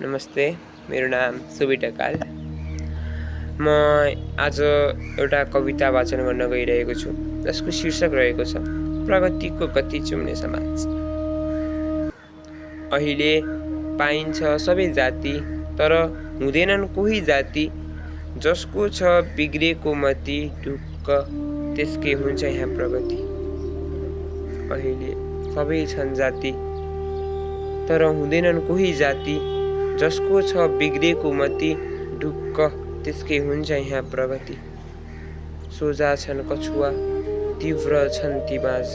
नमस्ते, मेरो नाम सुबी ढकाल। म आज एउटा कविता वाचन गर्न गइरहेको छु जसको शीर्षक रहेको छ प्रगतिको गति चुम्ने समाज। अहिले पाइन्छ सबै जाति, तर हुँदैनन् कोही जाति जसको छ बिग्रेको मति ढुक्क त्यसकै हुन्छ यहाँ प्रगति। अहिले सबै छन् जाति, तर हुँदैनन् कोही जाति जसको छ बिग्रेको मति ढुक्क त्यसकै हुन्छ यहाँ प्रगति। सोझा छन् कछुवा, तीव्र छन् ती बाँझ,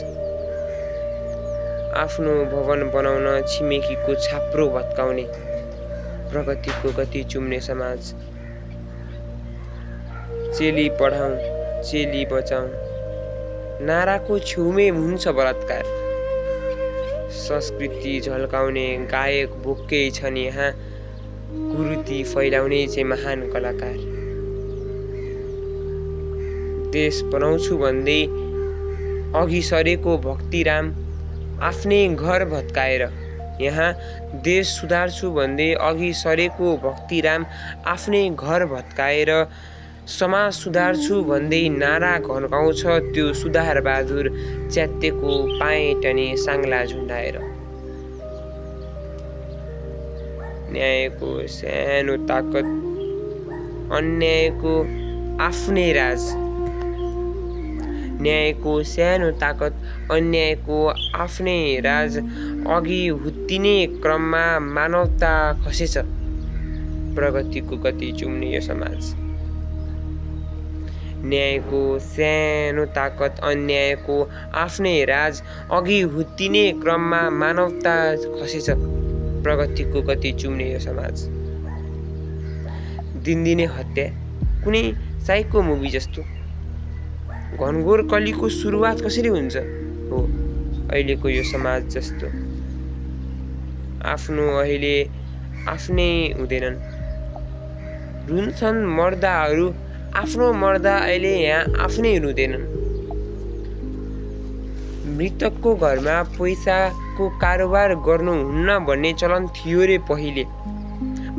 आफ्नो भवन बनाउन छिमेकीको छाप्रो भत्काउने प्रगतिको गति चुम्ने समाज। चेली पढाउँ, चेली बचाउँ नाराको छेउमै हुन्छ बलात्कार। संस्कृति झल्काउने गायक भोकै छन् यहाँ, कुरुति फैलाउने चाहिँ महान कलाकार। देश बनाउँछु भन्दै अघि सरेको भक्तिराम आफ्नै घर भत्काएर, यहाँ देश सुधार्छु भन्दै अघि सरेको भक्तिराम आफ्नै घर भत्काएर, समाज सुधार्छु भन्दै नारा घन्काउँछ त्यो सुधार बहादुर च्यातेको पाएटने साङ्ला झुन्डाएर। न्यायको सानो ताकत, अन्यायको आफ्नै राज। न्यायको सानो ताकत, अन्यायको आफ्नै राज। अघि हुत्तिने क्रममा मानवता खसेछ, प्रगतिको गति चुम्ने यो समाज। न्यायको सानो ताकत, अन्यायको आफ्नै राज। अघि हुत्तिने क्रममा मानवता खसेछ, प्रगतिको गति चुम्ने यो समाज। दिनदिनै हत्या कुनै साइको मुभी जस्तो, घनघोर कलीको सुरुवात कसरी हुन्छ हो अहिलेको यो समाज जस्तो। आफ्नो अहिले आफ्नै हुँदैनन्, रुन्छन् मर्दाहरू, आफ्नो मर्दा अहिले यहाँ आफ्नै रुँदैनन्। मृतकको घरमा पैसाको कारोबार गर्नुहुन्न भन्ने चलन थियो रे पहिले।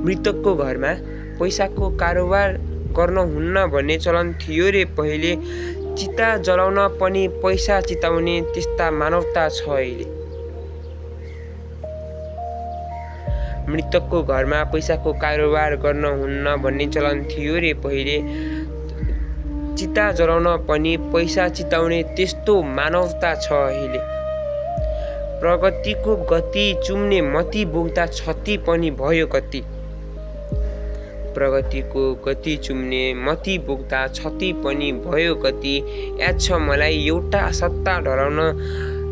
मृतकको घरमा पैसाको कारोबार गर्नुहुन्न भन्ने चलन थियो रे पहिले। चिता जलाउन पनि पैसा चिताउने त्यस्ता मानवता छ अहिले। मृतकको घरमा पैसाको कारोबार गर्नुहुन्न भन्ने चलन थियो रे पहिले। चिता जलाउन पनि पैसा चिताउने त्यस्तो मानवता छ अहिले। प्रगतिको गति चुम्ने मती बोक्दा क्षति पनि भयो कति। प्रगतिको गति चुम्ने मती बोक्दा क्षति पनि भयो कति। याद छ मलाई एउटा सत्ता ढलाउन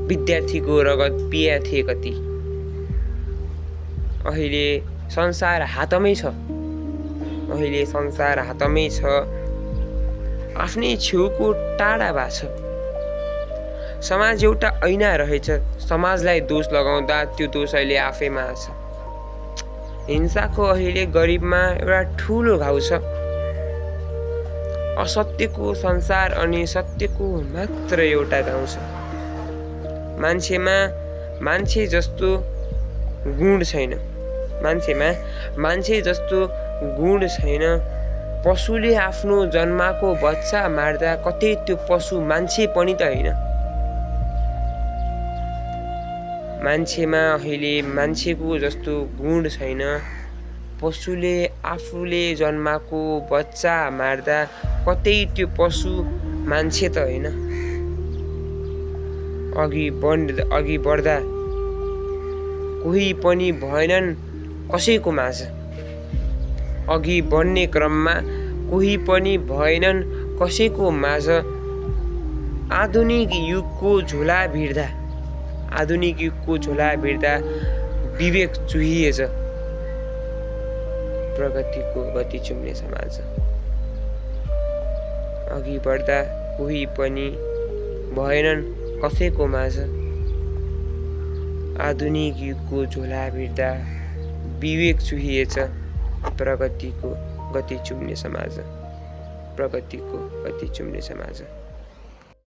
विद्यार्थीको रगत पिया थिए कति। अहिले संसार हातमै छ, अहिले संसार हातमै छ, आफ्नै छेउको टाढा भएको छ। समाज एउटा ऐना रहेछ, समाजलाई दोष लगाउँदा त्यो दोष अहिले आफैमा छ। हिंसाको अहिले गरिबमा एउटा ठुलो घाउ छ। असत्यको संसार अनि सत्यको मात्र एउटा गाउँ छ। मान्छेमा मान्छे जस्तो गुण छैन, मान्छेमा मान्छे जस्तो गुण छैन। पशुले आफ्नो जन्माको बच्चा मार्दा कतै त्यो पशु मान्छे पनि त होइन। मान्छेमा अहिले मान्छेको जस्तो गुण छैन। पशुले आफूले जन्माको बच्चा मार्दा कतै त्यो पशु मान्छे त होइन। अघि बढ्दा कोही पनि भएनन् कसैको माझ। अघि बढ्ने क्रममा कोही पनि भएनन् कसैको माझ। आधुनिक युगको झोला भिड्दा, आधुनिक युगको झोला भिड्दा विवेक चुहिएछ, प्रगतिको गति चुम्ने समाज। अघि बढ्दा कोही पनि भएनन् कसैको माझ। आधुनिक युगको झोला भिड्दा विवेक चुहिएछ, प्रगतिको गति चुम्ने समाज। प्रगतिको गति चुम्ने समाज।